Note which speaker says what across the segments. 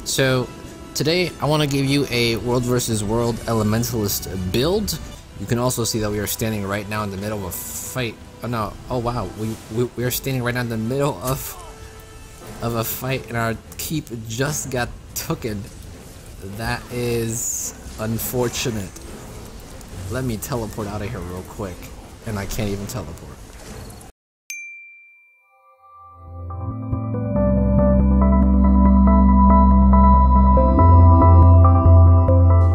Speaker 1: So today I want to give you a World vs. World Elementalist build. You can also see that we are standing right now in the middle of a fight. Oh no! Oh wow! We are standing right now in the middle of a fight, and our keep just got taken. That is unfortunate. Let me teleport out of here real quick, and I can't even teleport.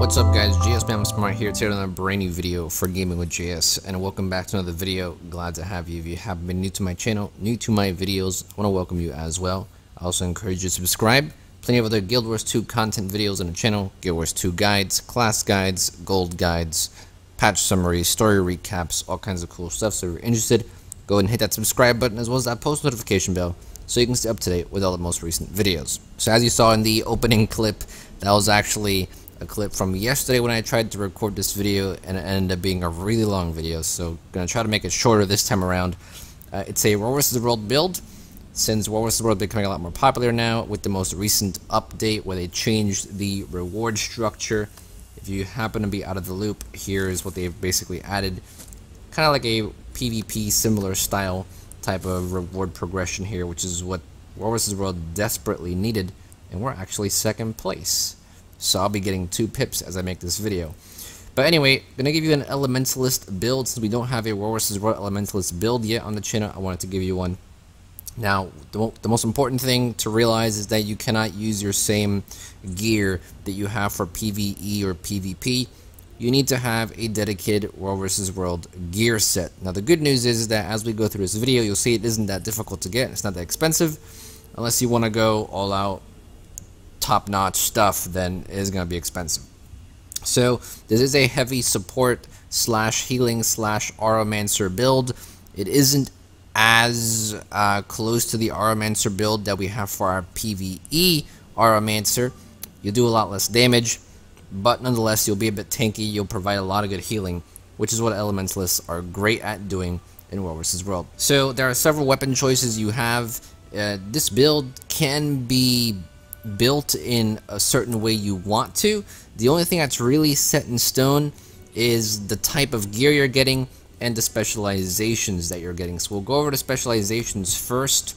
Speaker 1: What's up guys, GSmaniamsmart here today on a brand new video for Gaming with JS, and welcome back to another video. Glad to have you. If you have been new to my channel, new to my videos, I want to welcome you as well. I also encourage you to subscribe. Plenty of other Guild Wars 2 content videos on the channel, Guild Wars 2 guides, class guides, gold guides, patch summaries, story recaps, all kinds of cool stuff. So if you're interested, go ahead and hit that subscribe button as well as that post notification bell so you can stay up to date with all the most recent videos. So as you saw in the opening clip, that was actually a clip from yesterday when I tried to record this video, and it ended up being a really long video, so gonna try to make it shorter this time around. It's a World vs. World build, since World vs. World is becoming a lot more popular now with the most recent update where they changed the reward structure. If you happen to be out of the loop, here is what they've basically added. Kind of like a PvP similar style type of reward progression here, which is what World vs. World desperately needed, and we're actually second place. So I'll be getting 2 pips as I make this video. But anyway, gonna give you an Elementalist build. Since we don't have a World vs. World Elementalist build yet on the channel, I wanted to give you one. Now, the most important thing to realize is that you cannot use your same gear that you have for PvE or PvP. You need to have a dedicated World vs. World gear set. Now, the good news is that as we go through this video, you'll see it isn't that difficult to get. It's not that expensive. Unless you want to go all out top-notch stuff, then it is going to be expensive. So this is a heavy support slash healing slash Aromancer build. It isn't as close to the Aromancer build that we have for our PvE Aromancer. You'll do a lot less damage, but nonetheless you'll be a bit tanky. You'll provide a lot of good healing, which is what Elementalists are great at doing in World vs. World. So there are several weapon choices you have. This build can be built in a certain way you want to. The only thing that's really set in stone is the type of gear you're getting and the specializations that you're getting. So we'll go over the specializations first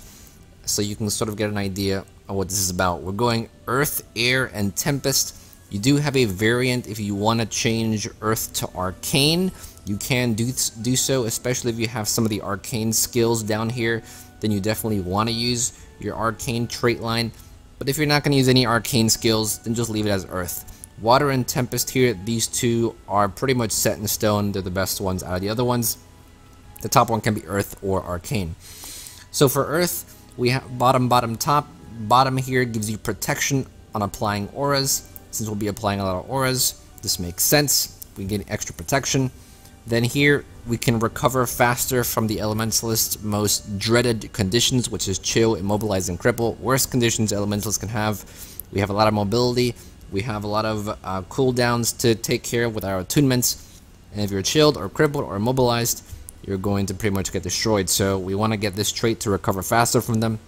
Speaker 1: so you can sort of get an idea of what this is about. We're going Earth, Air, and Tempest. You do have a variant if you want to change Earth to Arcane. You can do so, especially if you have some of the Arcane skills down here. Then you definitely want to use your Arcane trait line. But if you're not going to use any Arcane skills, then just leave it as Earth. Water and Tempest here, these two are pretty much set in stone. They're the best ones out of the other ones. The top one can be Earth or Arcane. So for Earth, we have bottom, top. Bottom here gives you protection on applying auras. Since we'll be applying a lot of auras, this makes sense. We get extra protection. Then here, we can recover faster from the Elementalist's most dreaded conditions, which is chill, immobilize, and cripple. Worst conditions Elementalists can have. We have a lot of mobility. We have a lot of cooldowns to take care of with our attunements. And if you're chilled or crippled or immobilized, you're going to pretty much get destroyed. So we want to get this trait to recover faster from them.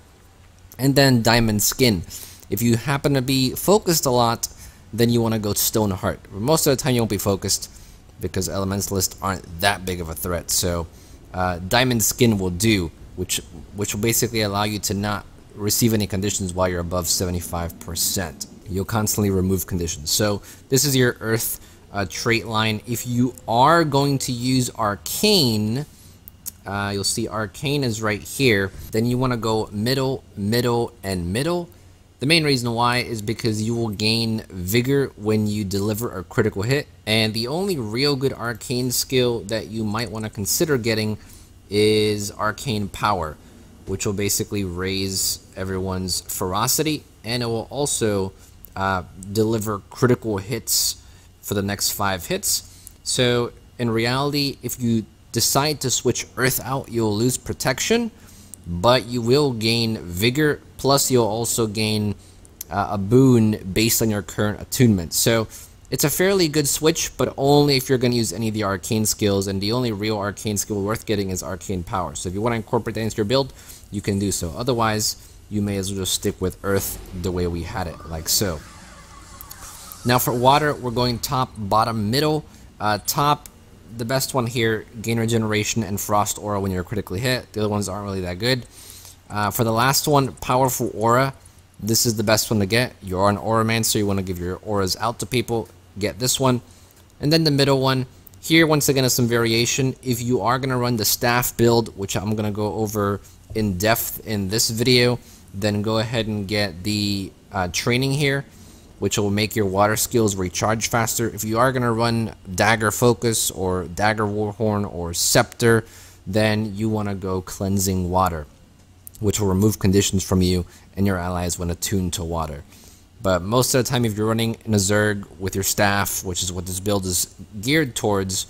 Speaker 1: And then Diamond Skin. If you happen to be focused a lot, then you want to go Stone Heart. Most of the time you won't be focused, because Elementalists aren't that big of a threat. So Diamond Skin will do, which will basically allow you to not receive any conditions while you're above 75%. You'll constantly remove conditions. So this is your Earth trait line. If you are going to use Arcane, you'll see Arcane is right here. Then you want to go middle, middle, and middle. The main reason why is because you will gain Vigor when you deliver a critical hit, and the only real good Arcane skill that you might want to consider getting is Arcane Power, which will basically raise everyone's ferocity, and it will also deliver critical hits for the next 5 hits. So in reality, if you decide to switch Earth out, you'll lose protection, but you will gain Vigor, plus you'll also gain a boon based on your current attunement. So it's a fairly good switch, but only if you're going to use any of the Arcane skills, and the only real Arcane skill worth getting is Arcane Power. So if you want to incorporate that into your build, you can do so. Otherwise, you may as well just stick with earth the way we had it, like so. Now for water, we're going top, bottom, middle. Top, the best one here, gain regeneration and frost aura when you're critically hit. The other ones aren't really that good. For the last one, powerful aura. This is the best one to get. You're an aura man, so you want to give your auras out to people. Get this one. And then the middle one. Here, once again, is some variation. If you are going to run the staff build, which I'm going to go over in depth in this video, then go ahead and get the training here, which will make your water skills recharge faster. If you are going to run Dagger Focus or Dagger Warhorn or Scepter, then you want to go Cleansing Water, which will remove conditions from you and your allies when attuned to water. But most of the time, if you're running in a Zerg with your staff, which is what this build is geared towards,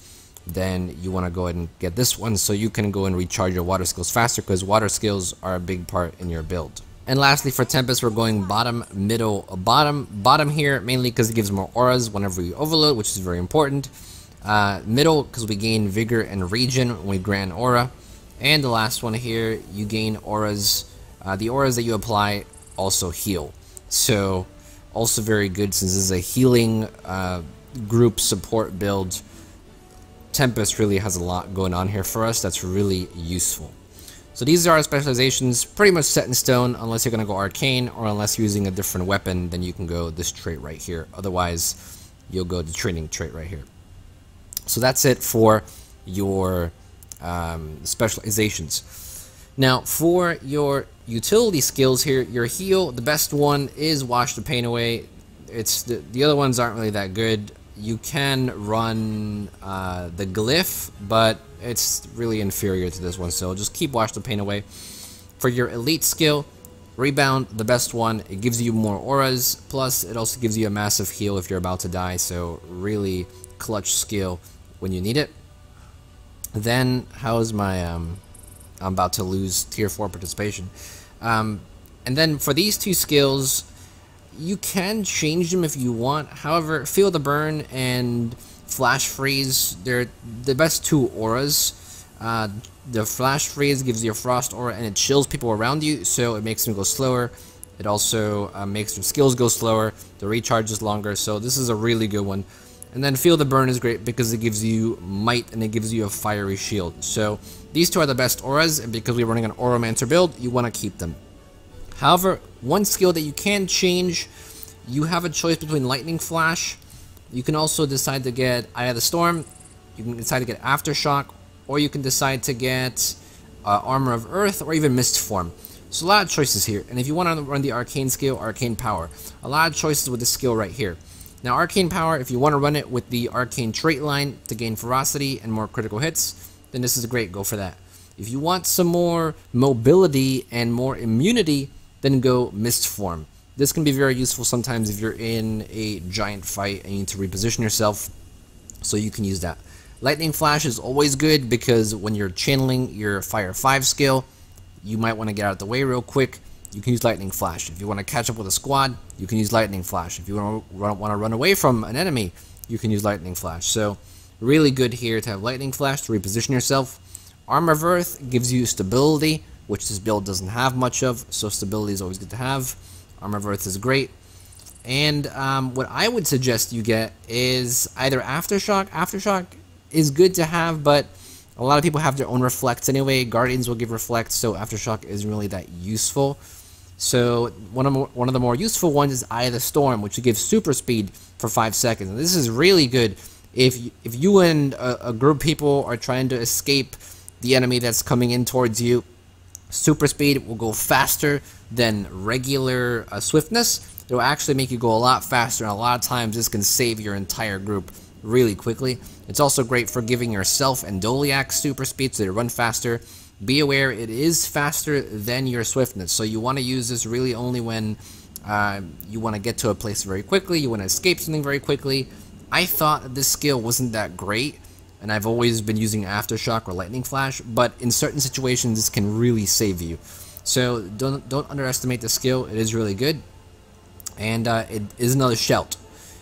Speaker 1: then you want to go ahead and get this one so you can go and recharge your water skills faster, because water skills are a big part in your build. And lastly, for Tempest, we're going bottom, middle, bottom. Bottom here, mainly because it gives more auras whenever you overload, which is very important. Middle, because we gain vigor and regen when we grant aura. And the last one here, you gain auras. The auras that you apply also heal. So, also very good since this is a healing group support build. Tempest really has a lot going on here for us that's really useful. So these are our specializations, pretty much set in stone, unless you're going to go arcane, or unless you're using a different weapon, then you can go this trait right here. Otherwise, you'll go the training trait right here. So that's it for your specializations. Now, for your utility skills here, your heal, the best one is Wash the Pain Away. It's the other ones aren't really that good. You can run the Glyph, but it's really inferior to this one, so just keep Wash the Pain Away. For your elite skill, Rebound, the best one. It gives you more auras, plus it also gives you a massive heal if you're about to die, so really clutch skill when you need it. Then, how's my, I'm about to lose tier 4 participation. And then for these two skills, you can change them if you want. However, Feel the Burn and Flash Freeze, they're the best two auras. The Flash Freeze gives you a frost aura and it chills people around you, so it makes them go slower. It also makes their skills go slower. The recharge is longer, so this is a really good one. And then Feel the Burn is great because it gives you might and it gives you a fiery shield. So these two are the best auras, and because we're running an Auramancer build, you want to keep them. However, one skill that you can change, you have a choice between Lightning Flash. You can also decide to get Eye of the Storm. You can decide to get Aftershock, or you can decide to get Armor of Earth, or even Mist Form. So a lot of choices here. And if you want to run the Arcane skill, Arcane Power, a lot of choices with this skill right here. Now, Arcane Power, if you want to run it with the Arcane trait line to gain Ferocity and more critical hits, then this is great. Go for that. If you want some more mobility and more immunity, then go Mist Form. This can be very useful sometimes if you're in a giant fight and you need to reposition yourself, so you can use that. Lightning Flash is always good because when you're channeling your Fire 5 skill, you might want to get out of the way real quick. You can use Lightning Flash. If you want to catch up with a squad, you can use Lightning Flash. If you want to run away from an enemy, you can use Lightning Flash. So, really good here to have Lightning Flash to reposition yourself. Armor of Earth gives you stability, which this build doesn't have much of, so stability is always good to have. Armor of Earth is great. And what I would suggest you get is either Aftershock. Aftershock is good to have, but a lot of people have their own reflects anyway. Guardians will give reflects, so Aftershock isn't really that useful. So one of the more useful ones is Eye of the Storm, which gives super speed for 5 seconds. And this is really good if you and a group of people are trying to escape the enemy that's coming in towards you. Super speed will go faster than regular swiftness. It will actually make you go a lot faster, and a lot of times this can save your entire group really quickly. It's also great for giving yourself and Doliac super speed so they run faster. Be aware it is faster than your swiftness, so you want to use this really only when you want to get to a place very quickly, you want to escape something very quickly. I thought this skill wasn't that great, and I've always been using Aftershock or Lightning Flash, but in certain situations this can really save you. So don't underestimate the skill. It is really good, and it is another shout.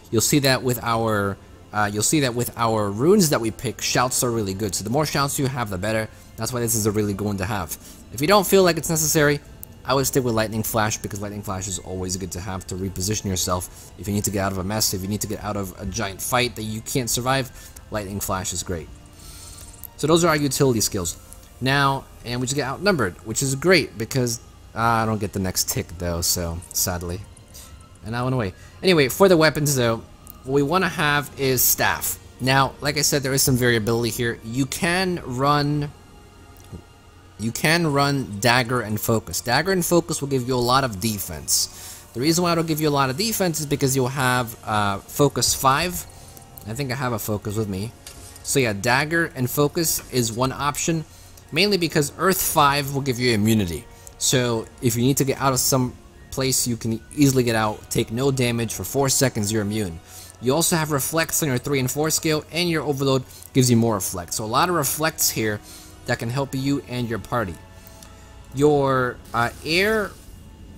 Speaker 1: You'll see that with our runes that we pick. Shouts are really good. So the more shouts you have, the better. That's why this is a really good one to have. If you don't feel like it's necessary, I would stick with Lightning Flash because Lightning Flash is always good to have to reposition yourself. If you need to get out of a mess, if you need to get out of a giant fight that you can't survive, Lightning Flash is great. So those are our utility skills. Now, and we just get outnumbered, which is great because I don't get the next tick though, so sadly. And I went away. Anyway, for the weapons though, what we want to have is Staff. Now, like I said, there is some variability here. You can run Dagger and Focus. Dagger and Focus will give you a lot of defense. The reason why it'll give you a lot of defense is because you'll have Focus 5. I think I have a Focus with me. So yeah, Dagger and Focus is one option, mainly because Earth 5 will give you immunity. So if you need to get out of some place, you can easily get out, take no damage for 4 seconds, you're immune. You also have Reflects on your 3 and 4 skill, and your Overload gives you more Reflect. So a lot of Reflects here that can help you and your party. Your Air,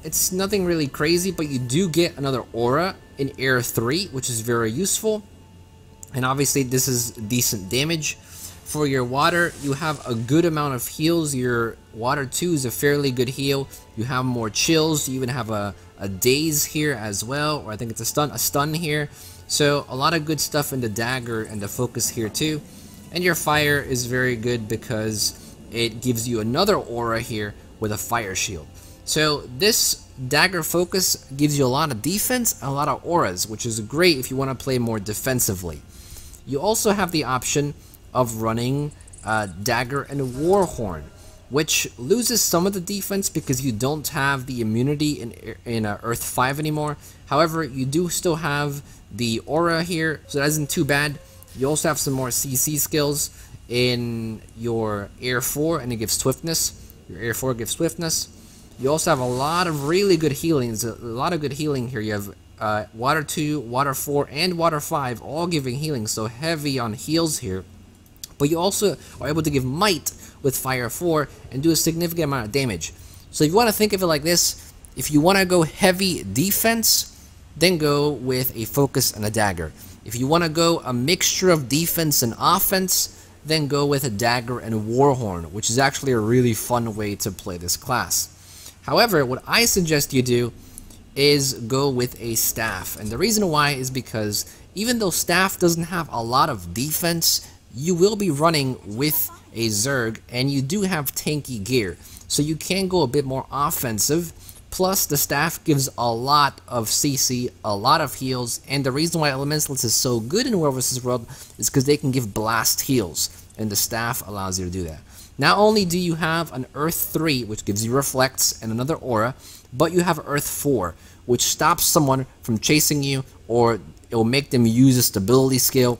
Speaker 1: it's nothing really crazy, but you do get another Aura in Air 3, which is very useful. And obviously this is decent damage. For your Water, you have a good amount of heals. Your Water 2 is a fairly good heal. You have more chills. You even have a daze here as well, or I think it's a stun here. So a lot of good stuff in the Dagger and the Focus here too. And your Fire is very good because it gives you another aura here with a Fire Shield. So this Dagger Focus gives you a lot of defense, a lot of auras, which is great if you want to play more defensively. You also have the option of running Dagger and Warhorn, which loses some of the defense because you don't have the immunity in Earth 5 anymore. However, you do still have the aura here, so that isn't too bad. You also have some more CC skills in your Air 4, and it gives Swiftness. Your Air 4 gives Swiftness. You also have a lot of really good healings, a lot of good healing here. You have Water 2, Water 4, and Water 5 all giving healing, so heavy on heals here. But you also are able to give Might with Fire 4 and do a significant amount of damage. So if you want to think of it like this, if you want to go heavy defense, then go with a Focus and a Dagger. If you want to go a mixture of defense and offense, then go with a Dagger and Warhorn, which is actually a really fun way to play this class. However, what I suggest you do is go with a Staff. And the reason why is because even though Staff doesn't have a lot of defense, you will be running with a Zerg, and you do have tanky gear. So you can go a bit more offensive. Plus, the Staff gives a lot of CC, a lot of heals, and the reason why Elementalist is so good in World vs. World is because they can give blast heals, and the Staff allows you to do that. Not only do you have an Earth 3, which gives you Reflects and another aura, but you have Earth 4, which stops someone from chasing you, or it will make them use a stability skill.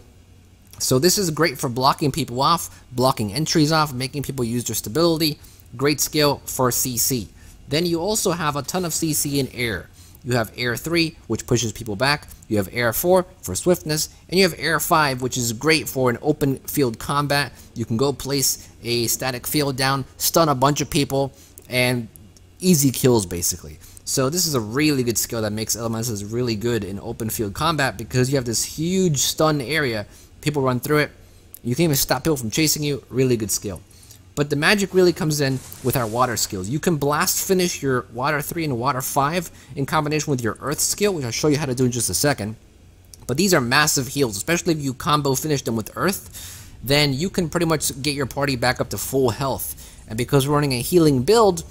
Speaker 1: So this is great for blocking people off, blocking entries off, making people use their stability. Great skill for CC. Then you also have a ton of CC in Air. You have Air 3, which pushes people back. You have Air 4 for Swiftness. And you have Air 5, which is great for an open field combat. You can go place a static field down, stun a bunch of people, and easy kills basically. So this is a really good skill that makes Elementalist really good in open field combat because you have this huge stun area. People run through it. You can even stop people from chasing you. Really good skill. But the magic really comes in with our Water skills. You can blast finish your Water 3 and Water 5 in combination with your Earth skill, which I'll show you how to do in just a second. But these are massive heals, especially if you combo finish them with Earth. Then you can pretty much get your party back up to full health. And because we're running a healing build,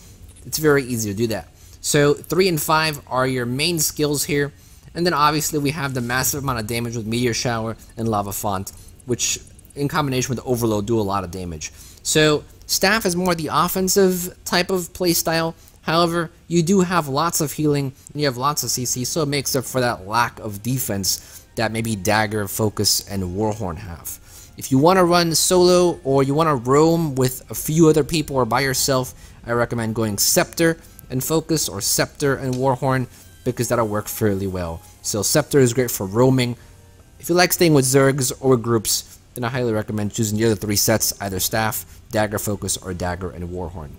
Speaker 1: it's very easy to do that. So 3 and 5 are your main skills here. And then obviously we have the massive amount of damage with Meteor Shower and Lava Font, which in combination with Overload do a lot of damage. So Staff is more the offensive type of playstyle. However, you do have lots of healing and you have lots of CC, so it makes up for that lack of defense that maybe Dagger, Focus, and Warhorn have. If you want to run solo or you want to roam with a few other people or by yourself, I recommend going Scepter and Focus or Scepter and Warhorn because that'll work fairly well. So Scepter is great for roaming. If you like staying with Zergs or groups, then I highly recommend choosing the other 3 sets, either Staff, Dagger, Focus, or Dagger and Warhorn.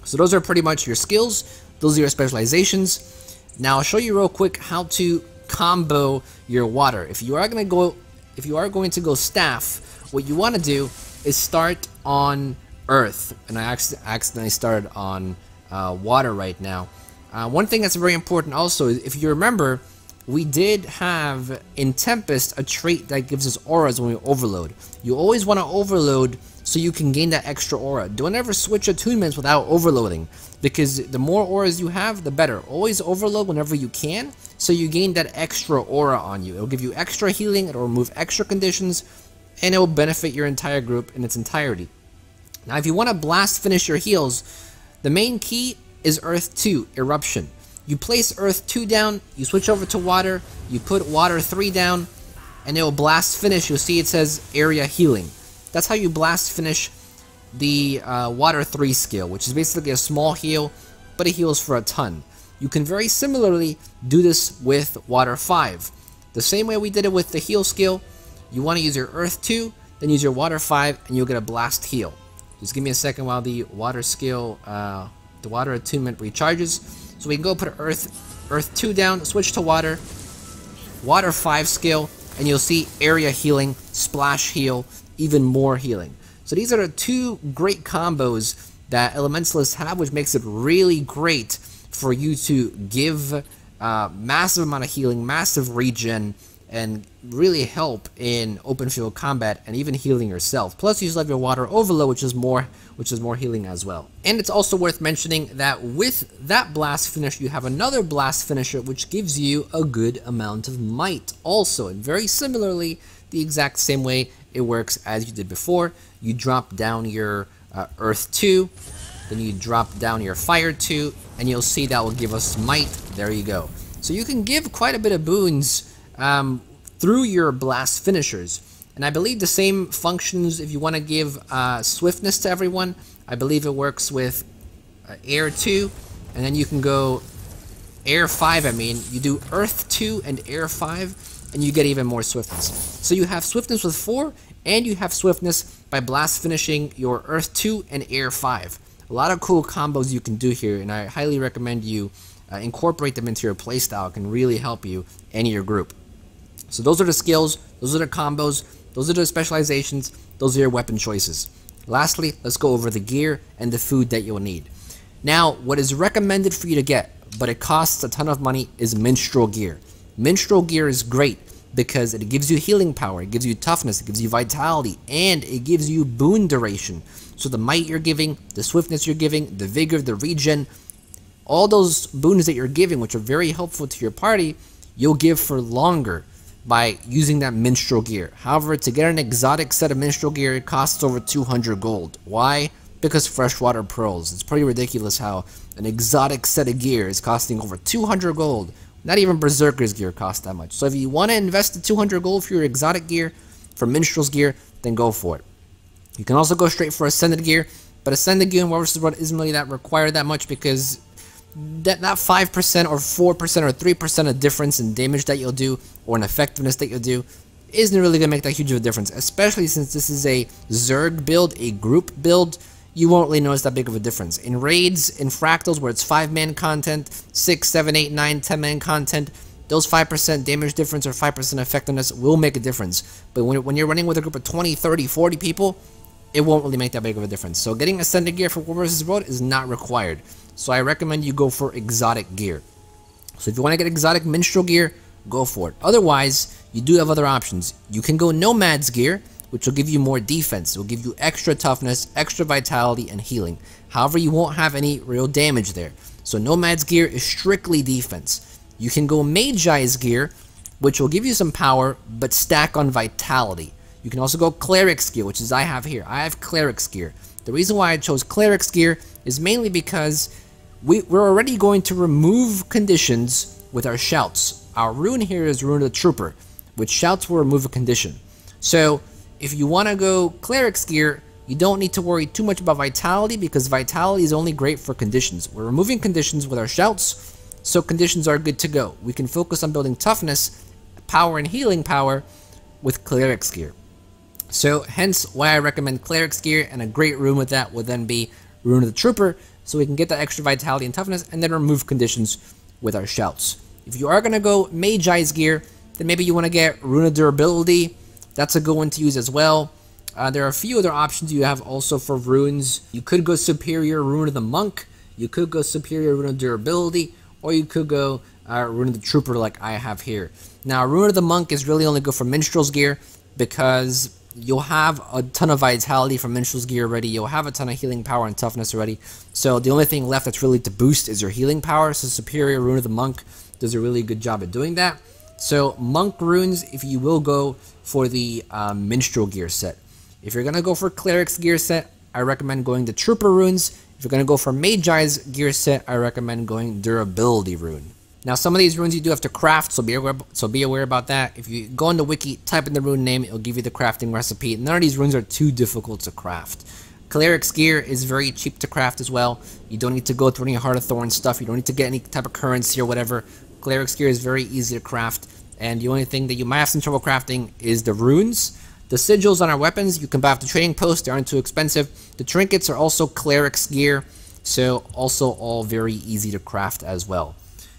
Speaker 1: So those are pretty much your skills. Those are your specializations. Now I'll show you real quick how to combo your Water. If you are going to go Staff, what you want to do is start on Earth. And I accidentally started on water right now. One thing that's very important also is, if you remember, we did have in Tempest a trait that gives us auras when we overload. You always want to overload so you can gain that extra aura. Don't ever switch attunements without overloading, because the more auras you have, the better. Always overload whenever you can, so you gain that extra aura on you. It'll give you extra healing, it'll remove extra conditions, and it will benefit your entire group in its entirety. Now, if you want to blast finish your heals, the main key is Earth 2, Eruption. You place Earth 2 down, you switch over to Water, you put Water 3 down, and it will blast finish. You'll see it says Area Healing. That's how you blast finish the Water 3 skill, which is basically a small heal, but it heals for a ton. You can very similarly do this with Water 5. The same way we did it with the heal skill, you want to use your Earth 2, then use your Water 5, and you'll get a blast heal. Just give me a second while the Water skill, the Water attunement recharges. So we can go put Earth 2 down, switch to Water 5 skill, and you'll see Area Healing, Splash Heal, even more healing. So these are the two great combos that Elementalists have, which makes it really great for you to give massive amount of healing, massive regen, and really help in open field combat and even healing yourself. Plus you still have your Water Overload, which is more healing as well. And it's also worth mentioning that with that blast finish, you have another blast finisher which gives you a good amount of might also. And very similarly, the exact same way it works as you did before. You drop down your Earth 2, then you drop down your Fire 2, and you'll see that will give us might. There you go. So you can give quite a bit of boons through your blast finishers. And I believe the same functions if you want to give swiftness to everyone. I believe it works with Air 2, and then you can go Air 5, you do Earth 2 and Air 5, and you get even more swiftness. So you have swiftness with 4, and you have swiftness by blast finishing your Earth 2 and Air 5. A lot of cool combos you can do here, and I highly recommend you incorporate them into your playstyle. It can really help you and your group. So those are the skills, those are the combos, those are the specializations, those are your weapon choices. Lastly, let's go over the gear and the food that you'll need. Now, what is recommended for you to get, but it costs a ton of money, is minstrel gear. Minstrel gear is great because it gives you healing power, it gives you toughness, it gives you vitality, and it gives you boon duration. So the might you're giving, the swiftness you're giving, the vigor, the regen, all those boons that you're giving, which are very helpful to your party, you'll give for longer by using that minstrel gear. However, to get an exotic set of minstrel gear, it costs over 200 gold. Why? Because freshwater pearls. It's pretty ridiculous how an exotic set of gear is costing over 200 gold. Not even Berserker's gear costs that much. So if you want to invest the 200 gold for your exotic gear, for minstrel's gear, then go for it. You can also go straight for ascended gear, but ascended gear in War vs. World isn't really that required that much, because that 5% or 4% or 3% of difference in damage that you'll do, or an effectiveness that you'll do, isn't really going to make that huge of a difference. Especially since this is a Zerg build, a group build, you won't really notice that big of a difference. In raids, in fractals, where it's 5-man content, 6, 7, 8, 9, 10-man content, those 5% damage difference or 5% effectiveness will make a difference. But when you're running with a group of 20, 30, 40 people, it won't really make that big of a difference. So getting ascended gear for War vs. World is not required. So I recommend you go for exotic gear. So if you want to get exotic minstrel gear, go for it. Otherwise, you do have other options. You can go nomad's gear, which will give you more defense. It will give you extra toughness, extra vitality, and healing. However, you won't have any real damage there. So nomad's gear is strictly defense. You can go Magi's gear, which will give you some power, but stack on vitality. You can also go Cleric's gear, which is I have here. I have Cleric's gear. The reason why I chose Cleric's gear is mainly because we're already going to remove conditions with our shouts. Our rune here is Rune of the Trooper, which shouts will remove a condition. So if you want to go Cleric's gear, you don't need to worry too much about vitality, because vitality is only great for conditions. We're removing conditions with our shouts, so conditions are good to go. We can focus on building toughness, power, and healing power with Cleric's gear. So hence why I recommend Cleric's gear, and a great rune with that would then be Rune of the Trooper, so we can get that extra vitality and toughness, and then remove conditions with our shouts. If you are going to go Magi's gear, then maybe you want to get Rune of Durability. That's a good one to use as well. There are a few other options you have also for runes. You could go Superior Rune of the Monk. You could go Superior Rune of Durability, or you could go Rune of the Trooper like I have here. Now, Rune of the Monk is really only good for Minstrel's gear, because you'll have a ton of vitality from Minstrel's gear already. You'll have a ton of healing power and toughness already. So the only thing left that's really to boost is your healing power. So Superior Rune of the Monk does a really good job at doing that. So Monk runes, if you will go for the Minstrel gear set. If you're going to go for Cleric's gear set, I recommend going the Trooper runes. If you're going to go for Magi's gear set, I recommend going Durability rune. Now, some of these runes you do have to craft, so be aware about that. If you go on the wiki, type in the rune name, it'll give you the crafting recipe. None of these runes are too difficult to craft. Cleric's gear is very cheap to craft as well. You don't need to go through any Heart of Thorn stuff. You don't need to get any type of currency or whatever. Cleric's gear is very easy to craft, and the only thing that you might have some trouble crafting is the runes. The sigils on our weapons, you can buy off the trading post. They aren't too expensive. The trinkets are also Cleric's gear, so also all very easy to craft as well.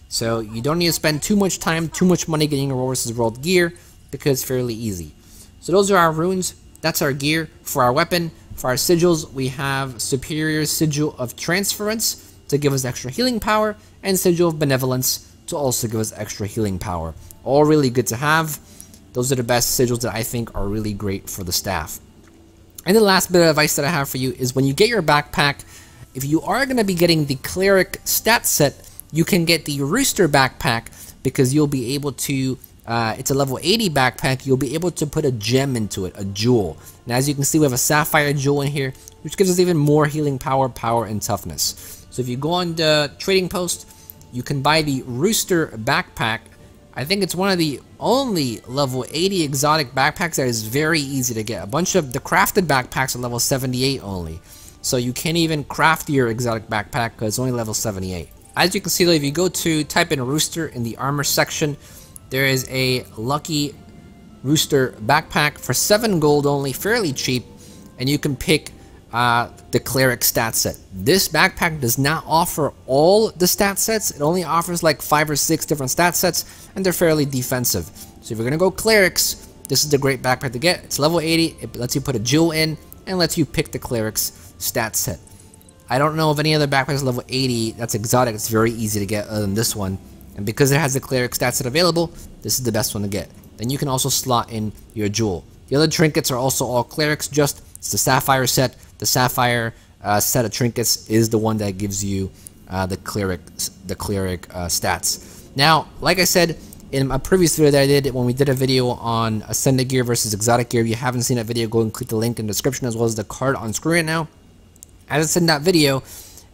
Speaker 1: So you don't need to spend too much time, too much money getting a World vs. World gear, because it's fairly easy. So those are our runes. That's our gear. For our weapon, for our sigils, we have Superior Sigil of Transference to give us extra healing power, and Sigil of Benevolence to also give us extra healing power. All really good to have. Those are the best sigils that I think are really great for the staff. And the last bit of advice that I have for you is when you get your backpack, if you are going to be getting the Cleric stat set, you can get the Rooster backpack, because you'll be able to, it's a level 80 backpack, you'll be able to put a gem into it, a jewel. Now, as you can see, we have a Sapphire jewel in here, which gives us even more healing power, and toughness. So if you go on the trading post, you can buy the Rooster backpack. I think it's one of the only level 80 exotic backpacks that is very easy to get. A bunch of the crafted backpacks are level 78 only. So you can't even craft your exotic backpack because it's only level 78. As you can see, though, if you go to type in Rooster in the armor section, there is a lucky Rooster backpack for 7 gold only, fairly cheap, and you can pick the Cleric stat set. This backpack does not offer all the stat sets. It only offers like 5 or 6 different stat sets, and they're fairly defensive. So if you're going to go Clerics, this is the great backpack to get. It's level 80, it lets you put a jewel in, and lets you pick the Cleric's stat set. I don't know of any other backpacks level 80 that's exotic. It's very easy to get other than this one. And because it has the Cleric stat set available, this is the best one to get. Then you can also slot in your jewel. The other trinkets are also all Clerics, it's the Sapphire set. The Sapphire set of trinkets is the one that gives you the Cleric stats. Now, like I said in a previous video that I did, when we did a video on Ascended Gear versus Exotic Gear, if you haven't seen that video, go and click the link in the description as well as the card on screen right now. As I said in that video,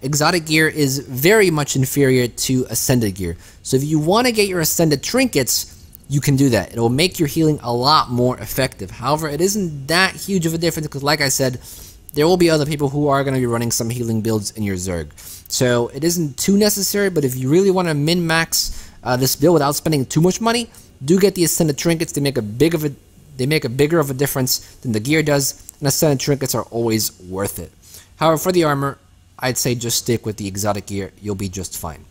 Speaker 1: Exotic Gear is very much inferior to Ascended Gear. So if you want to get your Ascended trinkets, you can do that. It will make your healing a lot more effective. However, it isn't that huge of a difference because, like I said, there will be other people who are going to be running some healing builds in your Zerg. So it isn't too necessary, but if you really want to min-max this build without spending too much money, do get the Ascended trinkets. They make a bigger of a difference than the gear does, and Ascended trinkets are always worth it. However, for the armor, I'd say just stick with the Exotic Gear. You'll be just fine.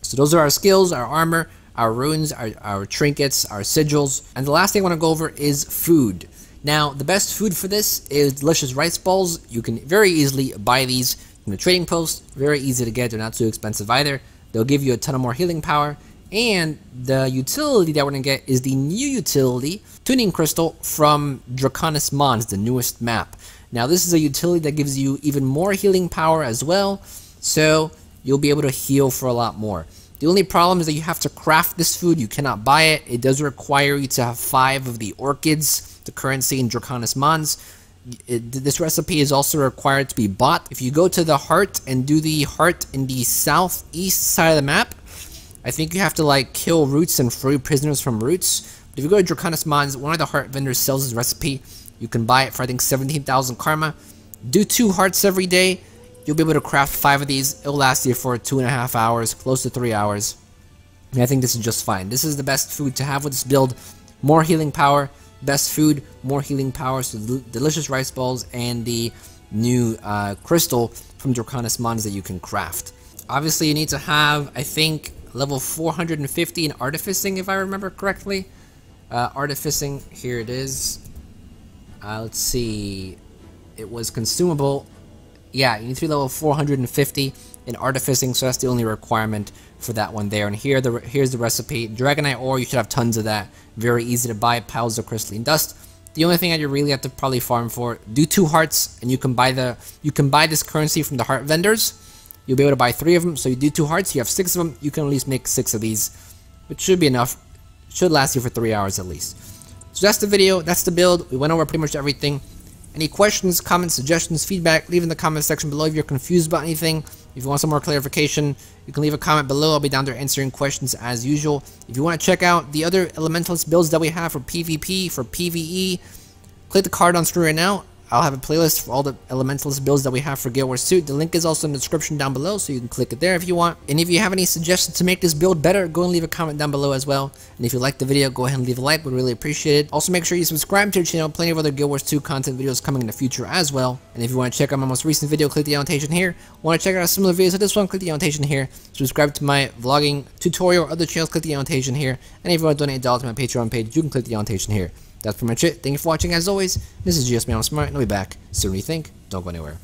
Speaker 1: So those are our skills, our armor, our runes, our trinkets, our sigils. And the last thing I want to go over is food. Now, the best food for this is delicious rice balls. You can very easily buy these from the trading post. Very easy to get. They're not too expensive either. They'll give you a ton of more healing power. And the utility that we're going to get is the new utility, Tuning Crystal, from Draconis Mons, the newest map. Now, this is a utility that gives you even more healing power as well, so you'll be able to heal for a lot more. The only problem is that you have to craft this food. You cannot buy it. It does require you to have 5 of the orchids, the currency in Draconis Mons. This recipe is also required to be bought. If you go to the heart and do the heart in the southeast side of the map, I think you have to like kill roots and free prisoners from roots. But if you go to Draconis Mons, one of the heart vendors sells this recipe. You can buy it for I think 17,000 karma. Do 2 hearts every day. You'll be able to craft 5 of these. It'll last you for 2.5 hours, close to 3 hours. And I think this is just fine. This is the best food to have with this build. More healing power, best food, more healing power. So delicious rice balls and the new crystal from Draconis Mons that you can craft. Obviously, you need to have, I think, level 450 in artificing, if I remember correctly. Artificing, here it is. Let's see. It was consumable. Yeah, you need to be level 450 in artificing, so that's the only requirement for that one there. And here's the recipe. Dragonite ore, you should have tons of that. Very easy to buy, piles of crystalline dust. The only thing that you really have to probably farm for, do 2 hearts, and you can buy this currency from the heart vendors. You'll be able to buy 3 of them, so you do 2 hearts, you have 6 of them, you can at least make 6 of these, which should be enough. Should last you for 3 hours at least. So that's the video, that's the build. We went over pretty much everything. Any questions, comments, suggestions, feedback, leave in the comment section below if you're confused about anything. If you want some more clarification, you can leave a comment below. I'll be down there answering questions as usual. If you want to check out the other Elementalist builds that we have for PvP, for PvE, click the card on screen right now. I'll have a playlist for all the Elementalist builds that we have for Guild Wars 2. The link is also in the description down below, so you can click it there if you want. And if you have any suggestions to make this build better, go and leave a comment down below as well. And if you liked the video, go ahead and leave a like. We'd really appreciate it. Also, make sure you subscribe to our channel. Plenty of other Guild Wars 2 content videos coming in the future as well. And if you want to check out my most recent video, click the annotation here. Want to check out similar videos to this one, click the annotation here. Subscribe to my vlogging tutorial or other channels, click the annotation here. And if you want to donate $1 to my Patreon page, you can click the annotation here. That's pretty much it. Thank you for watching as always. This is GSmaniamsmart, and I'll be back sooner than you think. Don't go anywhere.